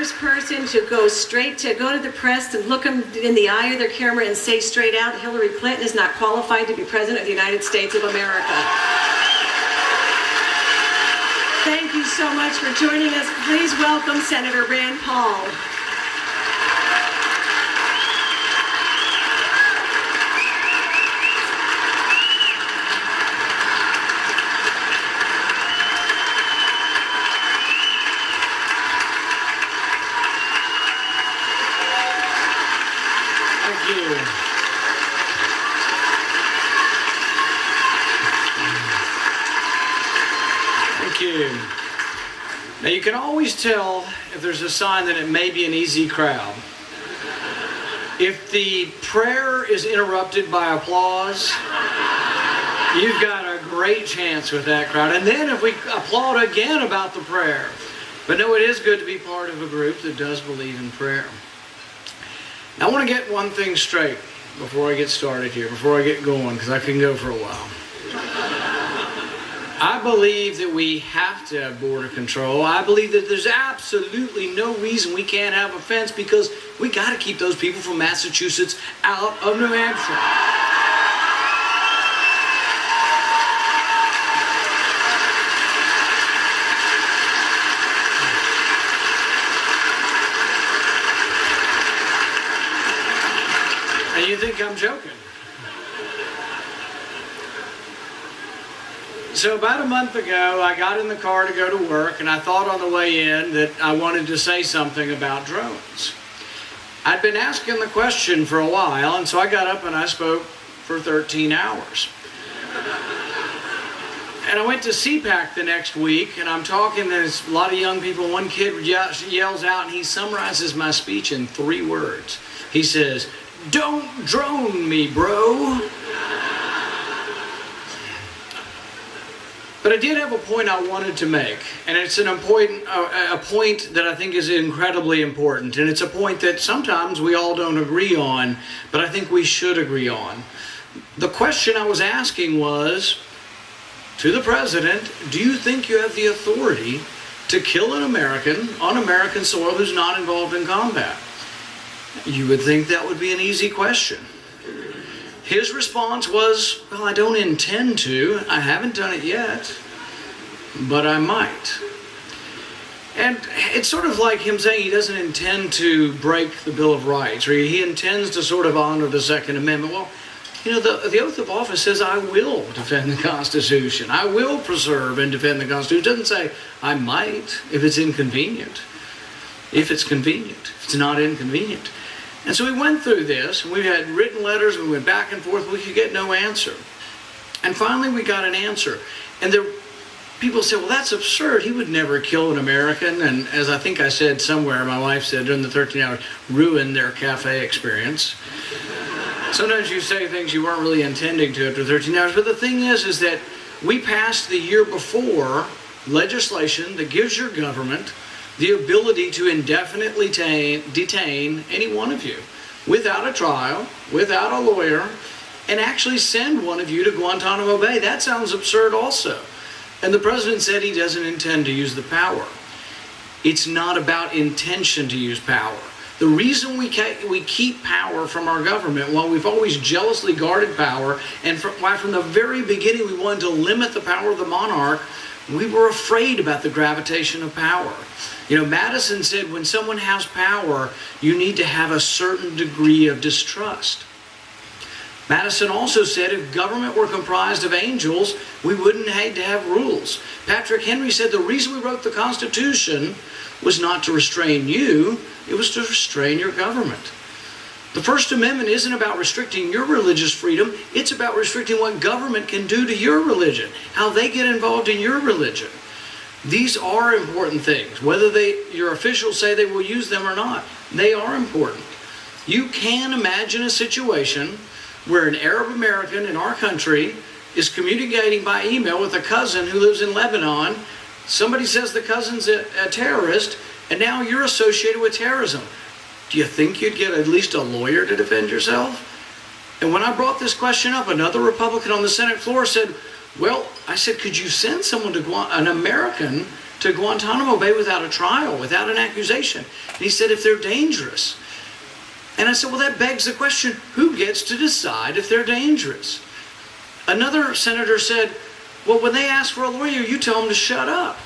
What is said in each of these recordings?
first person to go to the press and look them in the eye of their camera and say straight out, Hillary Clinton is not qualified to be President of the United States of America. Thank you so much for joining us. Please welcome Senator Rand Paul. Now you can always tell if there's a sign that it may be an easy crowd. If the prayer is interrupted by applause, you've got a great chance with that crowd. And then if we applaud again about the prayer. But no, it is good to be part of a group that does believe in prayer. Now I want to get one thing straight before I get started here, before I get going, because I can go for a while. I believe that we have to have border control. I believe that there's absolutely no reason we can't have a fence, because we got to keep those people from Massachusetts out of New Hampshire. And you think I'm joking? So about a month ago, I got in the car to go to work, and I thought on the way in that I wanted to say something about drones. I'd been asking the question for a while, and so I got up and I spoke for 13 hours. And I went to CPAC the next week, and I'm talking, there's a lot of young people. One kid yells out, and he summarizes my speech in 3 words. He says, "Don't drone me, bro." But I did have a point I wanted to make, and it's a point that I think is incredibly important, and it's a point that sometimes we all don't agree on, but I think we should agree on. The question I was asking was, to the President, do you think you have the authority to kill an American on American soil who's not involved in combat? You would think that would be an easy question. His response was, well, I don't intend to. I haven't done it yet, but I might. And it's sort of like him saying he doesn't intend to break the Bill of Rights, or he intends to sort of honor the Second Amendment. Well, you know, the oath of office says, I will defend the Constitution. I will preserve and defend the Constitution. It doesn't say, I might, if it's inconvenient. If it's convenient. If it's not inconvenient. And so we went through this, and we had written letters, we went back and forth, we could get no answer. And finally we got an answer. And people said, well, that's absurd. He would never kill an American. And as I think I said somewhere, my wife said during the 13 hours, ruin their cafe experience. Sometimes you say things you weren't really intending to after 13 hours. But the thing is that we passed the year before legislation that gives your government the ability to indefinitely detain any one of you without a trial, without a lawyer, and actually send one of you to Guantanamo Bay. That sounds absurd also. And the President said he doesn't intend to use the power. It's not about intention to use power. The reason we keep power from our government, while we've always jealously guarded power, and why from the very beginning we wanted to limit the power of the monarch, we were afraid about the gravitation of power. You know, Madison said when someone has power, you need to have a certain degree of distrust. Madison also said if government were comprised of angels, we wouldn't need to have rules. Patrick Henry said the reason we wrote the Constitution was not to restrain you, it was to restrain your government. The First Amendment isn't about restricting your religious freedom, it's about restricting what government can do to your religion, how they get involved in your religion. These are important things. Whether your officials say they will use them or not, they are important. You can imagine a situation where an Arab American in our country is communicating by email with a cousin who lives in Lebanon. Somebody says the cousin's a terrorist, and now you're associated with terrorism. Do you think you'd get at least a lawyer to defend yourself? And when I brought this question up, another Republican on the Senate floor said, well, I said, could you send someone to an American to Guantanamo Bay without a trial, without an accusation? And he said, if they're dangerous. And I said, well, that begs the question, who gets to decide if they're dangerous? Another senator said, well, when they ask for a lawyer, you tell them to shut up.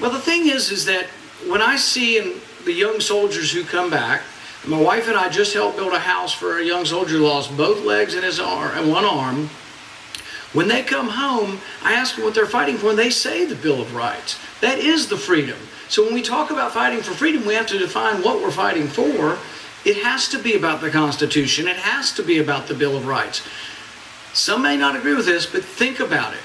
Well, the thing is that when I see in the young soldiers who come back, my wife and I just helped build a house for a young soldier who lost both legs and his arm and one arm. When they come home, I ask them what they're fighting for, and they say the Bill of Rights. That is the freedom. So when we talk about fighting for freedom, we have to define what we're fighting for. It has to be about the Constitution. It has to be about the Bill of Rights. Some may not agree with this, but think about it.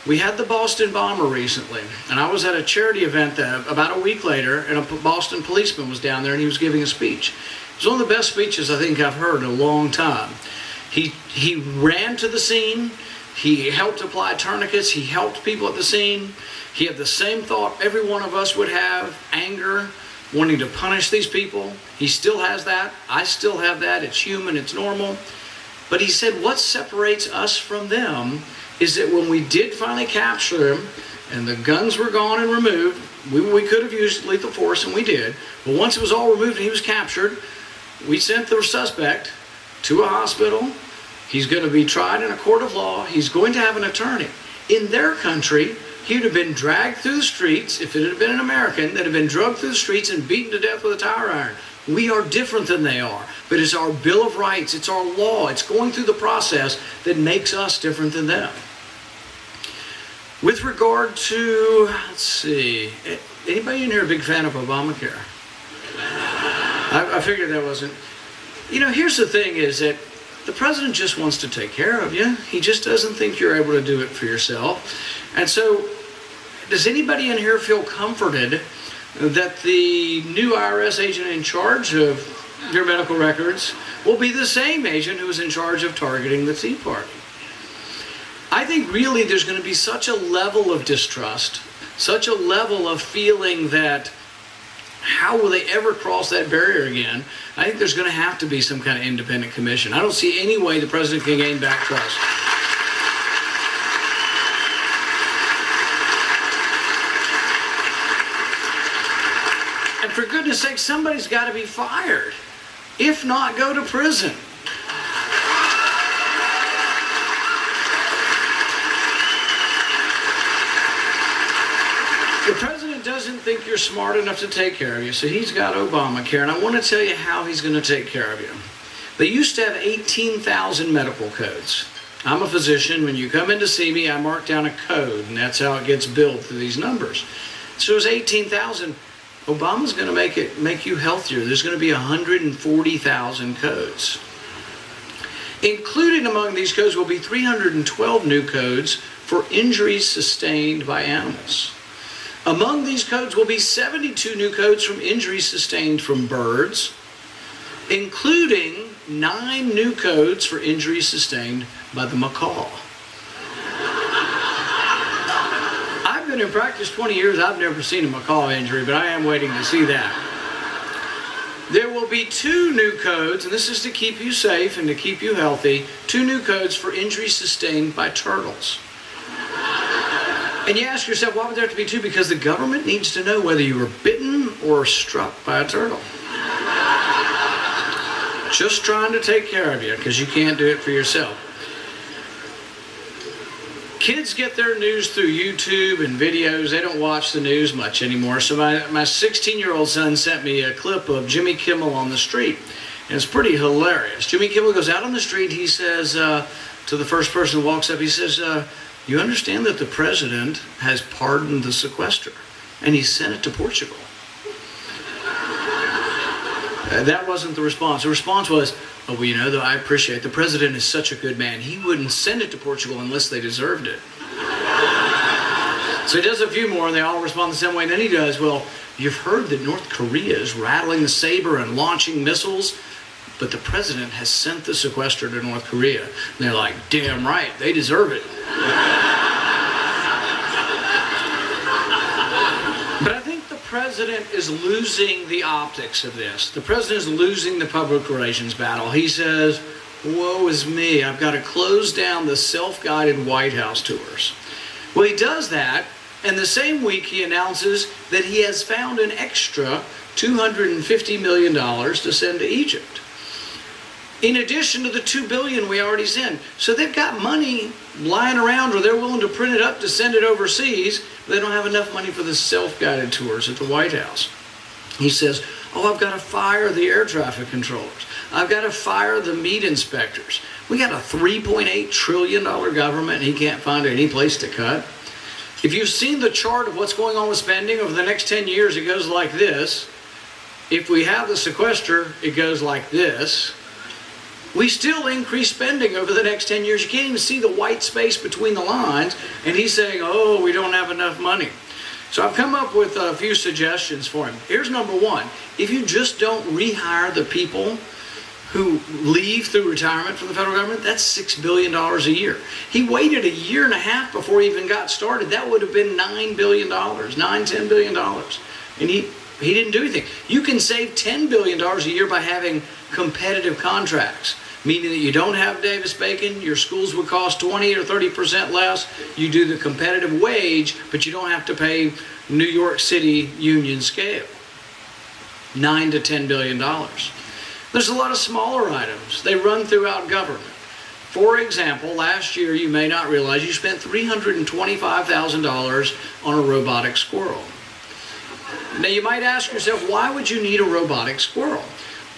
We had the Boston bomber recently, and I was at a charity event about a week later, and a Boston policeman was down there, and he was giving a speech. It was one of the best speeches I think I've heard in a long time. He ran to the scene. He helped apply tourniquets. He helped people at the scene. He had the same thought every one of us would have, anger, wanting to punish these people. He still has that. I still have that. It's human. It's normal. But he said what separates us from them is that when we did finally capture him and the guns were gone and removed, we could have used lethal force, and we did. But once it was all removed and he was captured, we sent the suspect to a hospital. He's going to be tried in a court of law. He's going to have an attorney. In their country, he would have been dragged through the streets, if it had been an American, that had been drugged through the streets and beaten to death with a tire iron. We are different than they are. But it's our Bill of Rights. It's our law. It's going through the process that makes us different than them. With regard to, let's see, anybody in here a big fan of Obamacare? I figured that wasn't. You know, here's the thing is that the president just wants to take care of you. He just doesn't think you're able to do it for yourself. And so, does anybody in here feel comforted that the new IRS agent in charge of your medical records will be the same agent who was in charge of targeting the Tea Party? I think really there's going to be such a level of distrust, such a level of feeling that how will they ever cross that barrier again? I think there's going to have to be some kind of independent commission. I don't see any way the president can gain back trust. And for goodness sake, somebody's got to be fired. If not, go to prison. The president doesn't think you're smart enough to take care of you, so he's got Obamacare, and I want to tell you how he's going to take care of you. They used to have 18,000 medical codes. I'm a physician. When you come in to see me, I mark down a code, and that's how it gets billed through these numbers. So it's 18,000. Obama's going to make you healthier. There's going to be 140,000 codes. Included among these codes will be 312 new codes for injuries sustained by animals. Among these codes will be 72 new codes from injuries sustained from birds, including 9 new codes for injuries sustained by the macaw. I've been in practice 20 years. I've never seen a macaw injury, but I am waiting to see that. There will be 2 new codes, and this is to keep you safe and to keep you healthy, 2 new codes for injuries sustained by turtles. And you ask yourself, why would there have to be 2? Because the government needs to know whether you were bitten or struck by a turtle. Just trying to take care of you because you can't do it for yourself. Kids get their news through YouTube and videos. They don't watch the news much anymore. So my 16-year-old son sent me a clip of Jimmy Kimmel on the street. And it's pretty hilarious. Jimmy Kimmel goes out on the street. He says to the first person who walks up, he says, you understand that the president has pardoned the sequester, and he sent it to Portugal. That wasn't the response. The response was, oh, well, you know, I appreciate the president is such a good man. He wouldn't send it to Portugal unless they deserved it. So he does a few more, and they all respond the same way. And then he does, well, you've heard that North Korea is rattling the saber and launching missiles, but the president has sent the sequester to North Korea. And they're like, damn right, they deserve it. But I think the president is losing the optics of this. The president is losing the public relations battle. He says, woe is me, I've got to close down the self-guided White House tours. Well, he does that, and the same week he announces that he has found an extra $250 million to send to Egypt, in addition to the $2 billion we already sent. So they've got money lying around, or they're willing to print it up to send it overseas, but they don't have enough money for the self-guided tours at the White House. He says, oh, I've got to fire the air traffic controllers. I've got to fire the meat inspectors. We got a $3.8 trillion government, and he can't find any place to cut. If you've seen the chart of what's going on with spending over the next 10 years, it goes like this. If we have the sequester, it goes like this. We still increase spending over the next 10 years. You can't even see the white space between the lines, and he's saying, oh, we don't have enough money. So I've come up with a few suggestions for him. Here's number one. If you just don't rehire the people who leave through retirement from the federal government, that's $6 billion a year. He waited a year and a half before he even got started. That would have been $9 billion, $10 billion. And he didn't do anything. You can save $10 billion a year by having competitive contracts, meaning that you don't have Davis-Bacon, your schools would cost 20 or 30% less. You do the competitive wage, but you don't have to pay New York City union scale. $9 to $10 billion. There's a lot of smaller items. They run throughout government. For example, last year, you may not realize, you spent $325,000 on a robotic squirrel. Now, you might ask yourself, why would you need a robotic squirrel?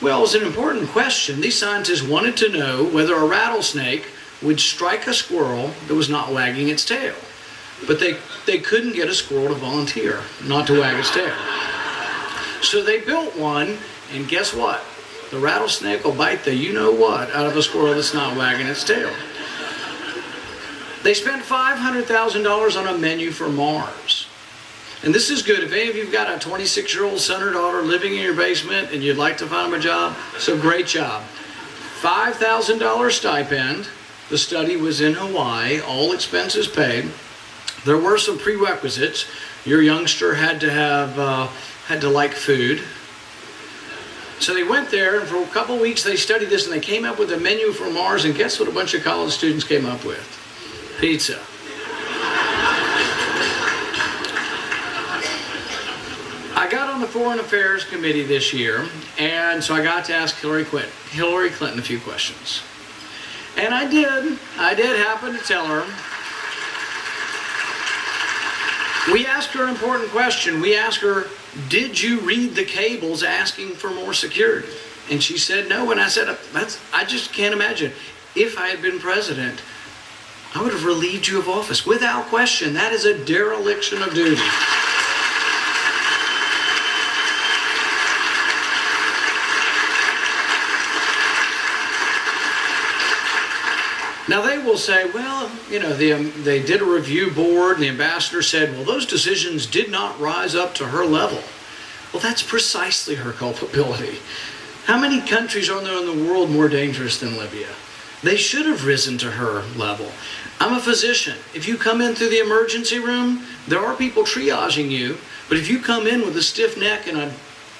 Well, it's an important question. These scientists wanted to know whether a rattlesnake would strike a squirrel that was not wagging its tail. But they couldn't get a squirrel to volunteer not to wag its tail. So they built one, and guess what? The rattlesnake will bite the you-know-what out of a squirrel that's not wagging its tail. They spent $500,000 on a menu for Mars. And this is good. If any of you've got a 26-year-old son or daughter living in your basement and you'd like to find them a job, so great job. $5,000 stipend. The study was in Hawaii, all expenses paid. There were some prerequisites. Your youngster had to like food. So they went there, and for a couple of weeks they studied this, and they came up with a menu for Mars, and guess what a bunch of college students came up with? Pizza. I got on the Foreign Affairs Committee this year, and so I got to ask Hillary Clinton a few questions. And I did happen to tell her. We asked her an important question. We asked her, did you read the cables asking for more security? And she said no, and I said, I just can't imagine. If I had been president, I would have relieved you of office. Without question, that is a dereliction of duty. Now they will say, well, they did a review board and the ambassador said, well, those decisions did not rise up to her level. Well, that's precisely her culpability. How many countries are there in the world more dangerous than Libya? They should have risen to her level. I'm a physician. If you come in through the emergency room, there are people triaging you, but if you come in with a stiff neck and a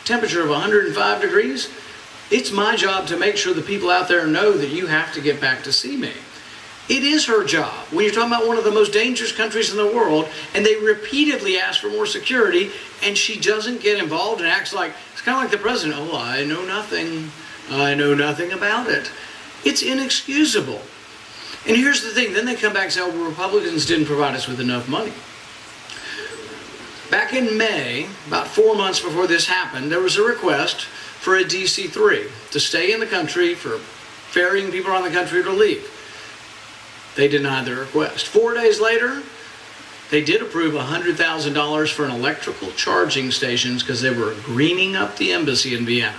temperature of 105 degrees, it's my job to make sure the people out there know that you have to get back to see me. It is her job. When you're talking about one of the most dangerous countries in the world, and they repeatedly ask for more security, and she doesn't get involved and acts like, it's kind of like the president, oh, I know nothing about it. It's inexcusable. And here's the thing, then they come back and say, oh, well, Republicans didn't provide us with enough money. Back in May, about 4 months before this happened, there was a request for a DC-3 to stay in the country, for ferrying people around the country to leave. They denied the request. 4 days later, they did approve $100,000 for an electrical charging stations because they were greening up the embassy in Vienna.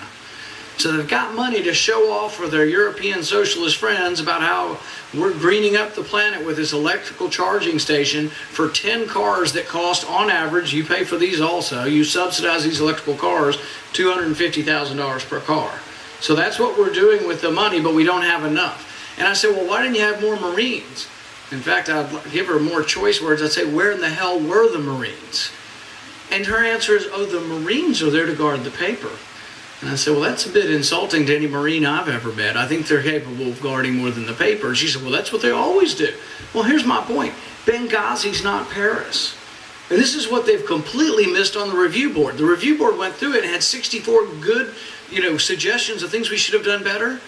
So they've got money to show off for their European socialist friends about how we're greening up the planet with this electrical charging station for 10 cars that cost, on average, you pay for these also, you subsidize these electrical cars, $250,000 per car. So that's what we're doing with the money, but we don't have enough. And I said, well, why didn't you have more Marines? In fact, I'd give her more choice words. I'd say, where in the hell were the Marines? And her answer is, oh, the Marines are there to guard the paper. And I said, well, that's a bit insulting to any Marine I've ever met. I think they're capable of guarding more than the paper. And she said, well, that's what they always do. Well, here's my point. Benghazi's not Paris. And this is what they've completely missed on the review board. The review board went through it and had 64 good, suggestions of things we should have done better.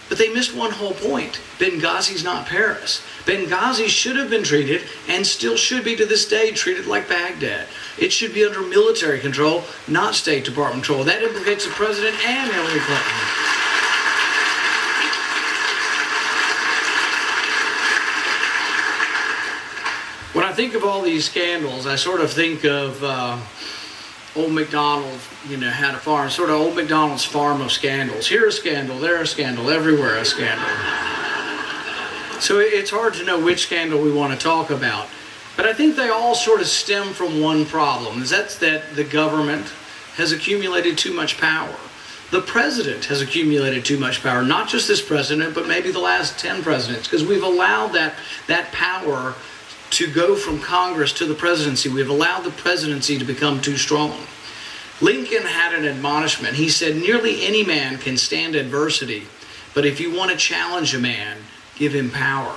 But they missed one whole point. Benghazi's not Paris. Benghazi should have been treated, and still should be to this day, treated like Baghdad. It should be under military control, not State Department control. That implicates the president and Hillary Clinton. When I think of all these scandals, I sort of think of Old MacDonald, had a farm, sort of Old MacDonald's farm of scandals. Here a scandal, there a scandal, everywhere a scandal. So it's hard to know which scandal we want to talk about. But I think they all sort of stem from one problem. That's that the government has accumulated too much power. The president has accumulated too much power, not just this president, but maybe the last 10 presidents, because we've allowed that power to go from Congress to the presidency. We've allowed the presidency to become too strong. Lincoln had an admonishment. He said, nearly any man can stand adversity, but if you want to challenge a man, give him power.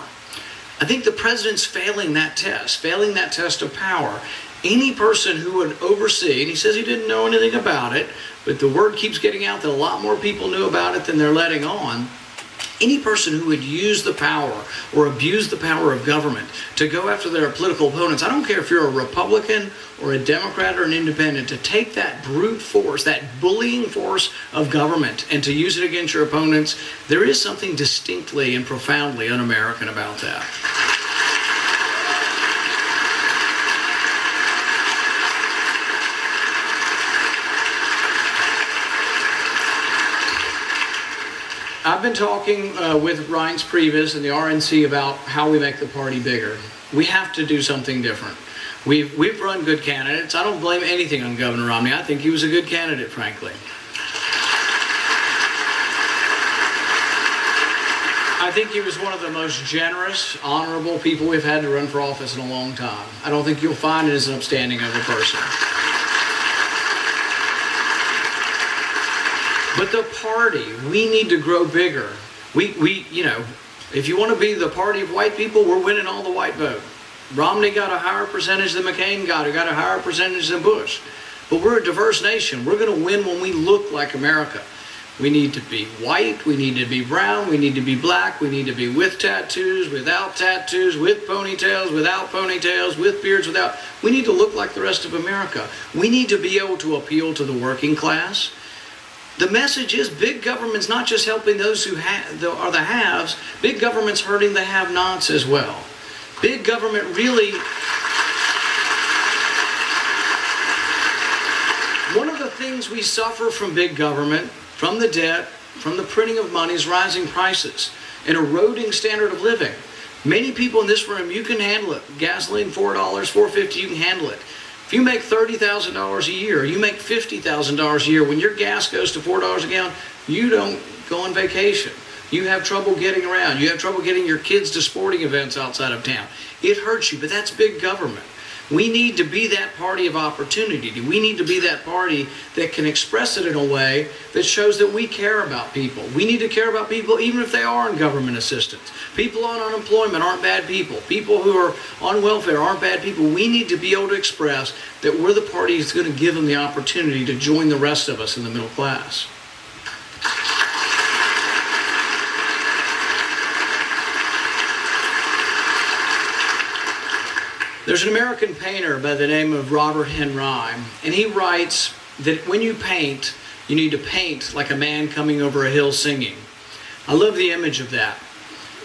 I think the president's failing that test of power. Any person who would oversee, and he says he didn't know anything about it, but the word keeps getting out that a lot more people knew about it than they're letting on. Any person who would use the power or abuse the power of government to go after their political opponents, I don't care if you're a Republican or a Democrat or an independent, to take that brute force, that bullying force of government and to use it against your opponents, there is something distinctly and profoundly un-American about that. I've been talking with Reince Priebus and the RNC about how we make the party bigger. We have to do something different. We've run good candidates. I don't blame anything on Governor Romney. I think he was a good candidate, frankly. I think he was one of the most generous, honorable people we've had to run for office in a long time. I don't think you'll find it as an upstanding of a person. But the party, we need to grow bigger. If you want to be the party of white people, we're winning all the white vote. Romney got a higher percentage than McCain got. He got a higher percentage than Bush. But we're a diverse nation. We're going to win when we look like America. We need to be white. We need to be brown. We need to be black. We need to be with tattoos, without tattoos, with ponytails, without ponytails, with beards, without. We need to look like the rest of America. We need to be able to appeal to the working class. The message is big government's not just helping those who are the haves. Big government's hurting the have-nots as well. Big government really... One of the things we suffer from big government, from the debt, from the printing of money, is rising prices, an eroding standard of living. Many people in this room, you can handle it. Gasoline, $4, $4.50, you can handle it. If you make $30,000 a year, you make $50,000 a year, when your gas goes to $4 a gallon, you don't go on vacation. You have trouble getting around. You have trouble getting your kids to sporting events outside of town. It hurts you, but that's big government. We need to be that party of opportunity. We need to be that party that can express it in a way that shows that we care about people. We need to care about people even if they are on government assistance. People on unemployment aren't bad people. People who are on welfare aren't bad people. We need to be able to express that we're the party that's going to give them the opportunity to join the rest of us in the middle class. There's an American painter by the name of Robert Henry, and he writes that when you paint, you need to paint like a man coming over a hill singing. I love the image of that.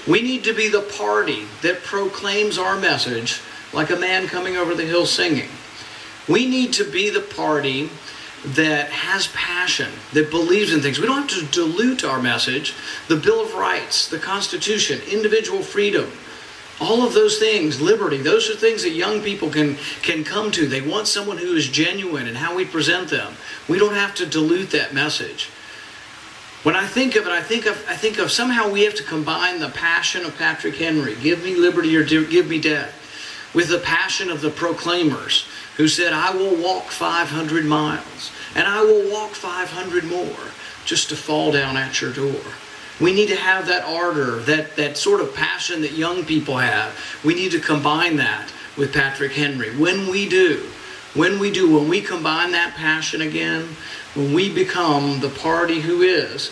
We need to be the party that proclaims our message like a man coming over the hill singing. We need to be the party that has passion, that believes in things. We don't have to dilute our message. The Bill of Rights, the Constitution, individual freedom, all of those things, liberty, those are things that young people can come to. They want someone who is genuine in how we present them. We don't have to dilute that message. When I think of it, I think of somehow we have to combine the passion of Patrick Henry, give me liberty or give me death, with the passion of the proclaimers who said, I will walk 500 miles and I will walk 500 more just to fall down at your door. We need to have that ardor, that sort of passion that young people have. We need to combine that with Patrick Henry. When we combine that passion again, when we become the party who is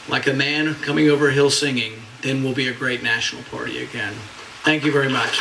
like a man coming over a hill singing, then we'll be a great national party again. Thank you very much.